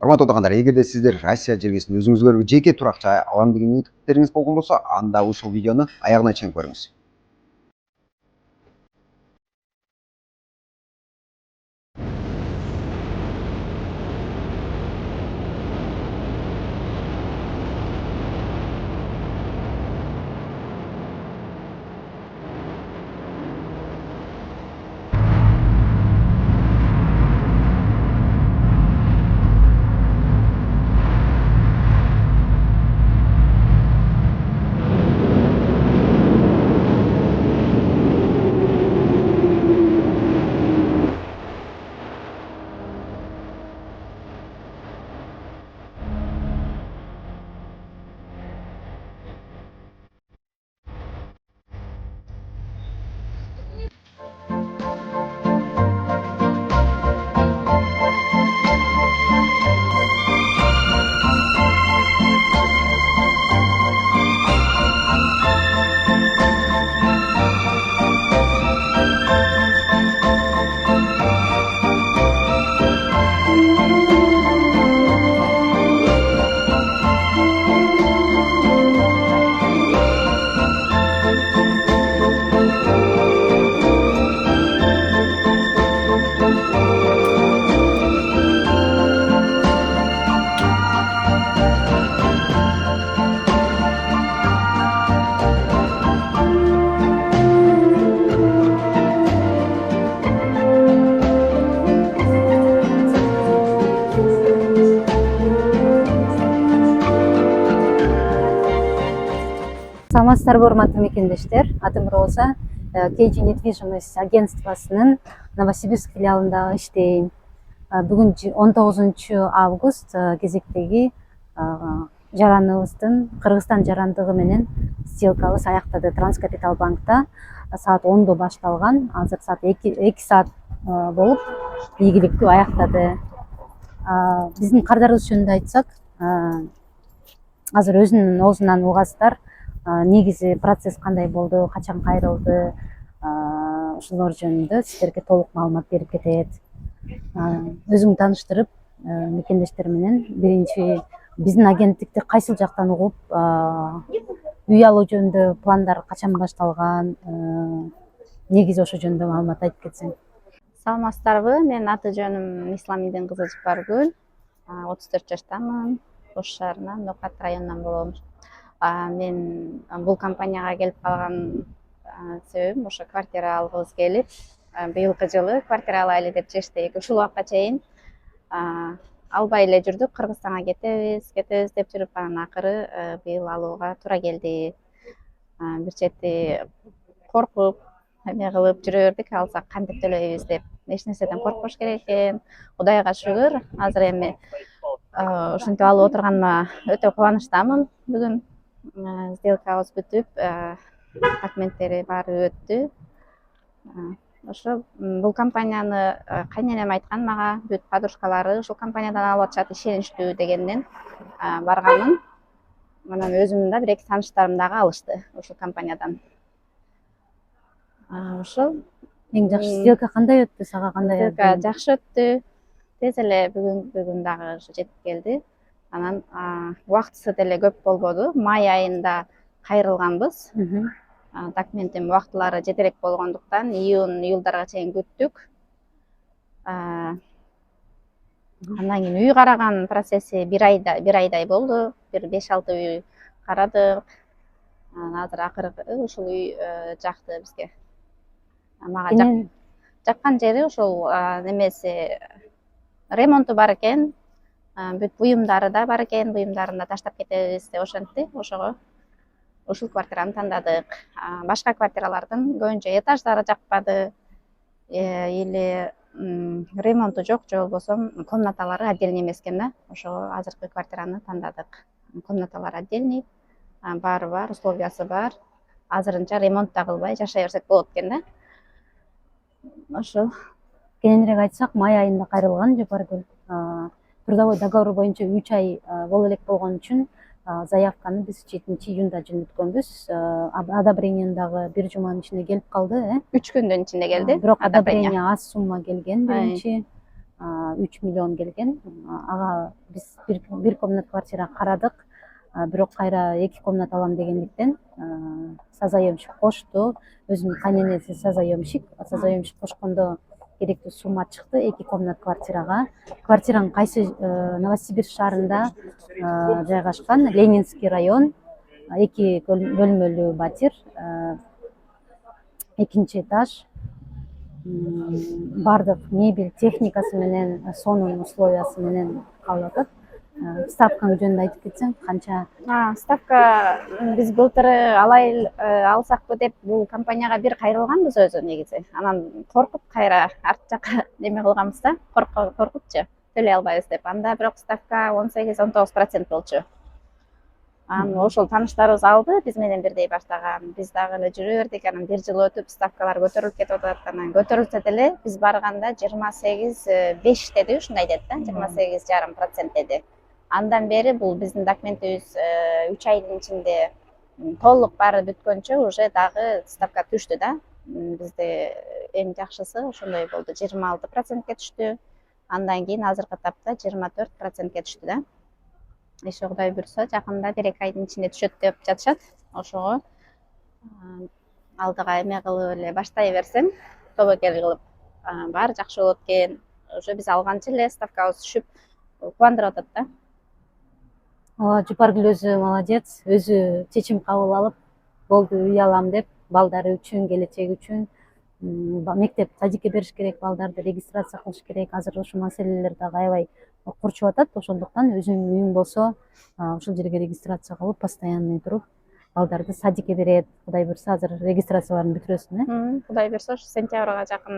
Урматтуу удагандар, эгерде сиздер Россия желгесинде өзүңүзгө жеке туракча алам деген ниеттериңиз болгон болсо, анда ушул видеону аягына чейин көрүңүз. Саламатсыздарбы, урматтуу мекендештер. Атым Роза, KG недвижимость агентствосунун Новосибирск филиалында иштейм. Бүгүн 19 август кезектеги жараныбыздын Кыргызстан жарандыгы менен сделкабыз аяктады. Транскапитал банкта саат 10 башталган. Азыр саат 2 саат болуп ийгиликтүү аяктады. Биздин кардарыбыз жөнүндө айтсак, азыр өзүнүн оозунан угасыздар. Негизи процесс кандай болду, качан кайрылды, ушулор жөнүндө сиздерге толук маалымат берип кетет. Өзүм тааныштырып, мекендештер менен биринчи биздин агенттикти кайсыл жактан угуп, үй алуу жөнүндө пландар качан башталган, негизи ошо жөнүндө маалымат айтып кетсең. Саламатсыздарбы, менин аты жөнүм Исламидин кызы Жапаргүл, 34 жаштамын, Ош шаарынан, Нокат районунан болом. Мен бул компанияга келип калган себебим ошо квартира алгыбыз келип, быйылкы жылы квартира алайлы деп чечтик. Ушул убакка чейин албай эле жүрдүк, Кыргызстанга кетебиз деп жүрүп, анан акыры быйыл алууга туура келди. Бир чети коркуп, эме кылып жүрө бердик, алсак кантип төлөйбүз деп. Эч нерседен коркпош керек экен. Кудайга шүгүр, азыр эми ушинтип алып отурганыма өтө кубанычтамын. Бүгүн сделкабыз бүтүп, документтери баары өттү. Ошо бул компанияны кайненем айткан мага, бүт подружкалары ушул компаниядан алып атышат, ишеничтүү дегенден барганмын. Анан өзүмдүн да бир эки тааныштарым дагы алышты ушул компаниядан. Ошол Эң жакшы сделка кандай өттү, сага кандай? Сделка жакшы өттү. Тез эле бүгүн дагы жетип келди. Анан убактысы деле көп болбоду. Май айында кайрылганбыз. Документим убактылары жетерек болгондуктан июлдарга чейин күттүк. Андан кийин үй караган процесси бир айдай болду. Бир 5-6 үй карадык. Азыр акыркы ушул үй жакты бизге. Мага жаккан жери ушул немеси ремонту бар экен. Бүт буюмдары да бар экен. Буюмдарын да таштап кетебиз деп ошентти. Ошого ушул квартираны тандадык. Башка квартиралардын көбүнчө этаждары жакпады, или ремонту жок, же болбосо комнаталары отдельный эмес экен да. Ошого азыркы квартираны тандадык. Комнаталары отдельный, баары бар, условиясы бар. Азырынча ремонт да кылбай жашай берсек болот экен да. Ошол. Кененирээк айтсак, май айында кайрылган Жапаргүл. Трудовой договор боюнча 3 ай боло элек болгон үчүн заявканы биз 7-июнда жөнөткөнбүз. Одобрениянын дагы 1 жуманын ичинде келип калды, 3 күндүн ичинде келди. Бирок одобрение аз сумма келген биринчи. 3 миллион келген. Ага биз бир комнат квартира карадык. Бирок кайра 2 комнат алам дегендиктен сазаемщик кошту. Өзүнүн кайненеси сазаемщик кошкондо керектүү сумма чыкты 2 комнат квартирага. Квартиранын кайсы Новосибирск шаарында жайгашкан, Ленинский район, 2 бөлмөлүү батир, 2 этаж. Бардык мебель техникасы менен, сонун условиясы менен кабыл атат. Ставкаң жөнүндө айтып кетсең, канча? Ставка биз былтыр алсакпы деп бул компанияга бир кайрылганбыз өзү негизи. Анан коркуп кайра арт жака неме кылганбыз да, коркупчу төлөй албайбыз деп. Анда бирок ставка 18-19% болчу. Анан ошол тааныштарыбыз алды, биз менен бирдей баштаган. Биз дагы эле жүрө бердик. Анан 1 жыл өтүп ставкалар көтөрүлүп кетип атат. Анан көтөрүлсө деле биз барганда 28,5 деди, ушундай деди да, 28,5% деди. Андан бери бул биздин документибиз 3 айдын ичинде толук баары бүткөнчө уже дагы ставка түштү да. Бизде эң жакшысы ошондой болду, 26%ке түштү. Андан кийин азыркы тапта 24%ке түштү да. Иши Кудай буйрса, жакында 1-2 айдын ичинде түшөт деп жатышат. Ошого алдыга эме кылып эле баштай берсем, тобокел кылып, баары жакшы болот экен. Уже биз алганча эле ставкабыз түшүп, кубандырып атат да. Жупаргүл өзү молодец, өзү чечим кабыл алып, болду үй алам деп, балдары үчүн, келечеги үчүн мектеп, садикке бериш керек, балдарды регистрация кылыш керек. Азыр ушул маселелер дагы аябай курчуп атат. Ошондуктан өзүнүн үйүң болсо, ушул жерге регистрация кылып, постоянный туруп, балдарды садикке берет. Кудай буйрса, азыр регистрацияларын бүтүрөсүң, э? Кудай буйрса, ушу сентябрга жакын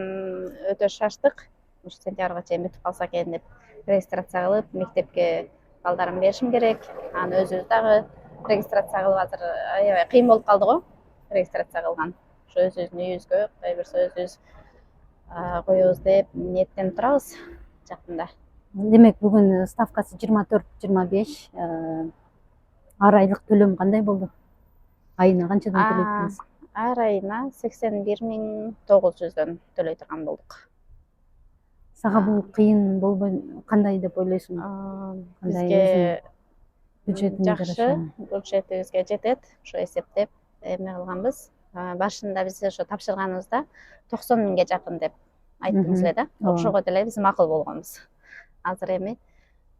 өтө шаштык. Ушу сентябрга чейин бүтүп калса экен деп регистрация кылып, мектепке балдарымды беришим керек. Анан өзүбүз дагы регистрация кылып азыр аябай кыйын болуп калды го, регистрация кылган. Ошо өзүбүздүн үйүбүзгө Кудай буйрса өзүбүз коебуз деп ниеттенип турабыз жакында. Демек бүгүн ставкасы 24-25. Ар айлык төлөм кандай болду? Айына канчадан төлөйсүңүз? Ар айына 81.900дөн төлөй турган болдук. Сага бул кыйын болбой, кандай деп ойлойсуң? Бизге бюджетине жакшы, бюджетибизге жетет. Ошо эсептеп эме кылганбыз. Башында биз ошо тапшырганыбызда 90 миңге жакын деп айттыңыз эле да. Ошого деле биз макул болгонбуз. Азыр эми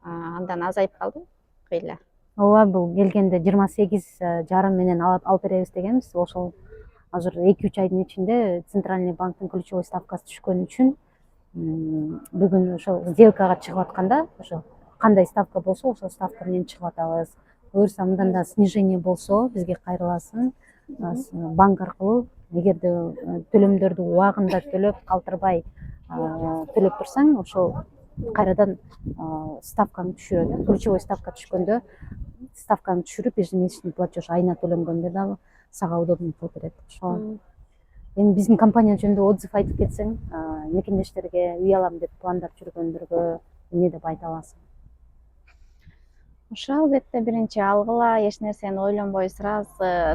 андан азайып калды кыйла. Ооба, бул келгенде 28,5 менен алып беребиз дегенбиз. Ошол азыр 2-3 айдын ичинде Центральный банктын ключевой ставкасы түшкөн үчүн бүгүн ошол сделкага чыгып атканда, ошо кандай ставка болсо, ошол ставка менен чыгып атабыз. Буюрса мындан да снижение болсо, бизге кайрыласын. Банк аркылуу эгерде төлөмдөрдү убагында төлөп, калтырбай төлөп турсаң, ошол кайрадан ставканы түшүрөт. Ключевой ставка түшкөндө ставканы түшүрүп, ежемесячный платеж айына төлөнгөндө дагы сага удобный кылып берет. Ошо эми биздин компания жөнүндө отзыв айтып кетсең, мекендештерге үй алам деп пландап жүргөндөргө эмне деп айта аласың? Ошо албетте биринчи алгыла, эч нерсени ойлонбой сразу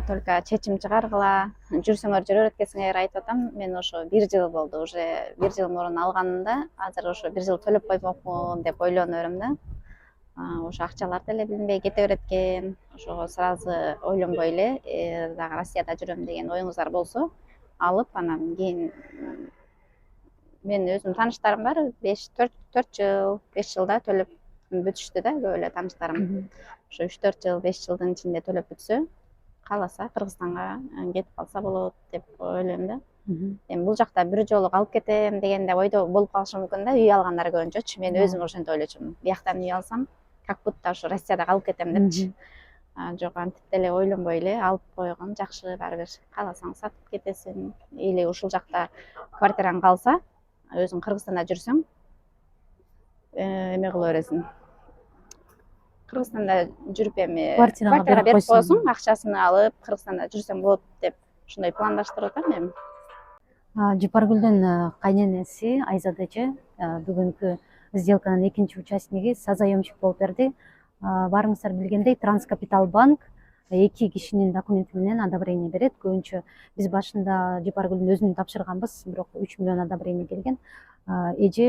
только чечим чыгаргыла. Жүрсөңөр жүрө берет экенсиңер айтып атам. Мен ошо 1 жыл болду, уже 1 жыл мурун алганымда, азыр ошо 1 жыл төлөп коймокмун деп ойлонуп берем да. Ошо акчалар деле билинбей кете берет экен. Ошого сразу ойлонбой эле, дагы Россияда жүрөм деген оюңуздар болсо, алып анан кийин мен өзүмдүн тааныштарым бар, 4 жыл, 5 жылда төлөп бүтүштү да, көп эле тааныштарым. Ошо 3-4 жыл, 5 жылдын ичинде төлөп бүтсө, кааласа Кыргызстанга кетип калса болот деп ойлойм да. Эми бул жакта бир жолу калып кетем дегенде ойдо болуп калышы мүмкүн да, үй алгандар көбүнчөчү. Мен өзүм ошентип ойлочумун. Бияктан үй алсам, как будто ошо Россияда калып кетем депчи. Жок, антип деле ойлонбой эле алып койгон жакшы, баары бир. Кааласаң сатып кетесиң, или ушул жакта квартираң калса, өзүң Кыргызстанда жүрсөң, эме кыла бересиң. Кыргызстанда жүрүп эми квартира берип койсоң, акчасын алып Кыргызстанда жүрсөң болот деп ушундай пландаштырып атам эми. Жупаргүлдүн кайненеси Айзат эже бүгүнкү сделканын экинчи участниги сазаемщик болуп берди. Баарыңыздар билгендей, Транскапитал банк 2 кишинин документи менен одобрение берет. Көбүнчө биз башында Жупаргүлдүн өзүн тапшырганбыз, бирок 3 миллион одобрение келген. эже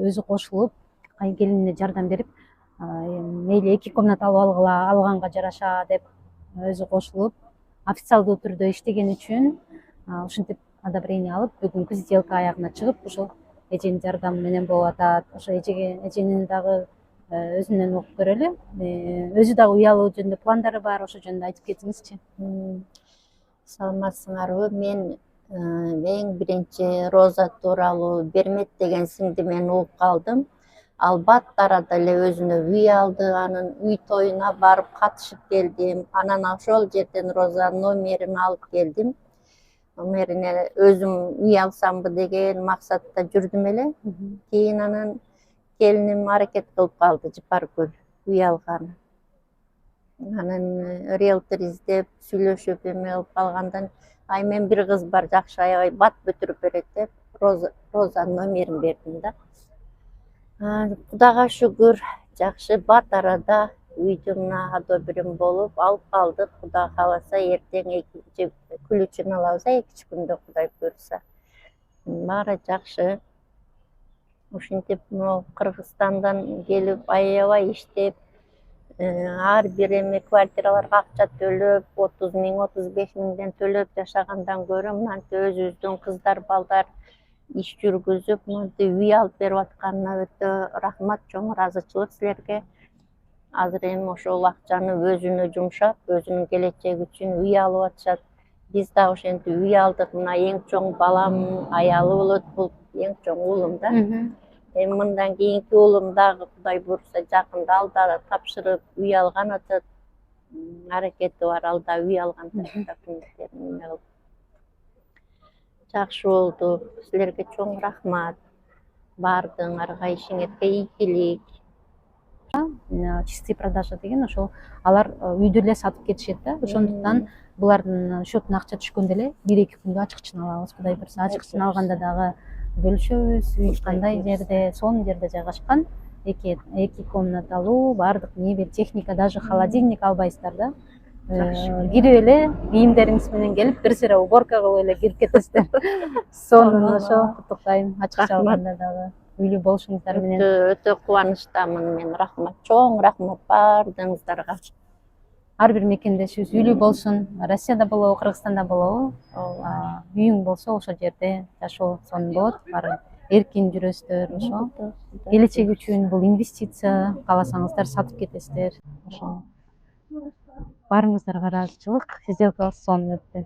өзү кошулуп келинине жардам берип, мейли 2 комната алып алганга жараша деп өзү кошулуп официалдуу түрдө иштеген үчүн ушинтип одобрение алып бүгүнкү сделка аягына чыгып ошол эженин жардамы менен болуп атат. Ошо эжени дагы өзүнөн угуп көрөлү. Өзү дагы үй алуу жөнүндө пландары бар, ошол жөнүндө айтып кетиңизчи. Саламатсыңарбы? Мен эң биринчи Роза тууралуу Бермет деген сиңдимен угуп калдым. Ал бат арада эле өзүнө үй алды, анын үй тоюна барып катышып келдим. Анан ошол жерден Роза номерин алып келдим. Номерине өзүм үй алсамбы деген максатта жүрдүм эле. Кийин анан келиним аракет кылып калды Жыпаркөл үй алган. Анан риэлтор издеп, сүйлөшүп эме кылып калгандан ай мен бир кыз бар, жакшы аябай бат бүтүрүп берет деп Розанын номерин бердим да. Кудайга шүгүр, жакшы бат арада үйдү мына одобрим болуп алып калдык. Кудай кааласа эртең күлүчүн алабыз, 2 күндө Кудай буйрса. Баары жакшы. Ушинтип Кыргызстандан келип аябай иштеп, ар бир эме квартираларга акча төлөп, 30 миң, 35 миңден төлөп жашагандан көрө мынтип өзүбүздүн кыздар, балдар иш жүргүзүп, мынтип үй алып берип атканына өтө рахмат, чоң ыраазычылык силерге. Азыр эми ошол акчаны өзүнө жумшап, өзүнүн келечеги үчүн үй алып атышат. Биз дагы ошентип үй алдык. Мына эң чоң балам аялы болот, бул эң чоң уулум да. Эми мындан кийинки уулум дагы Кудай буйрса жакында ал да тапшырып үй алган атат. Аракети бар, ал да үй алган документтерин. Жакшы болду. Силерге чоң рахмат. Баардыгыңарга ишиңерге ийгилик. Чистый продажа деген ошол алар үйдү эле сатып кетишет да. Ошондуктан булардын счетуна акча түшкөндө эле 1-2 күндө ачыкчын алабыз. Кудай буйрса ачыкчын алганда дагы бөлүшөбүз. Үй кандай жерде, сонун жерде жайгашкан. 2 комнаталуу, баардык мебель, техника, даже холодильник албайсыздар да. Кирип эле кийимдериңиз менен келип, бир сыйра уборка кылып эле кирип кетесиздер. Сонун ошо, куттуктайм. Ачыкча алганда дагы үйлүү болушуңуздар менен. Өтө кубанычтамын мен. Рахмат, чоң рахмат баардыгыңыздарга. Ар бир мекендешибиз үйлүү болсун. Россияда болобу, Кыргызстанда болобу, үйүң болсо ошол жерде жашоо сонун болот. Баары эркин жүрөсүздөр, ошо. Келечек үчүн бул инвестиция, кааласаңыздар сатып кетесиздер. Ошо. Баарыңыздарга ыраазычылык. Сделкабыз сонун өттү.